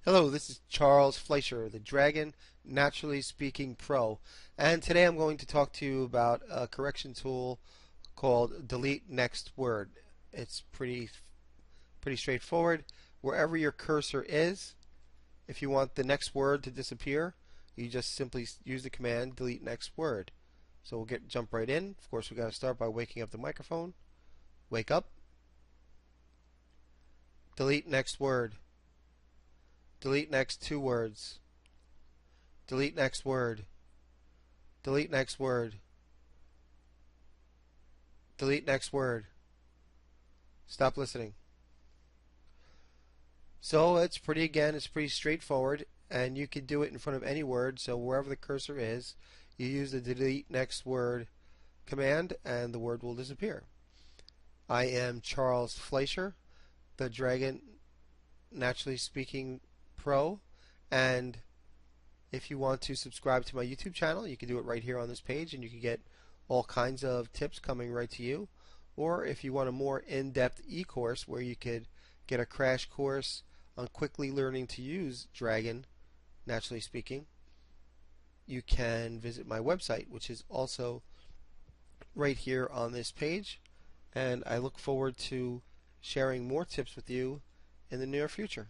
Hello, this is Charles Fleischer, the Dragon Naturally Speaking Pro, and today I'm going to talk to you about a correction tool called Delete Next Word. It's pretty straightforward. Wherever your cursor is, if you want the next word to disappear, you just simply use the command Delete Next Word. So we'll jump right in. Of course, we got to start by waking up the microphone. Wake up. Delete next word. Delete next two words. Delete next word. Delete next word. Delete next word. Stop listening. So it's pretty straightforward, and you can do it in front of any word. So wherever the cursor is, you use the delete next word command, and the word will disappear. I am Charles Fleischer, the Dragon Naturally Speaking Pro, and if you want to subscribe to my YouTube channel, you can do it right here on this page, and you can get all kinds of tips coming right to you. Or if you want a more in-depth e-course where you could get a crash course on quickly learning to use Dragon Naturally Speaking, you can visit my website, which is also right here on this page. And I look forward to sharing more tips with you in the near future.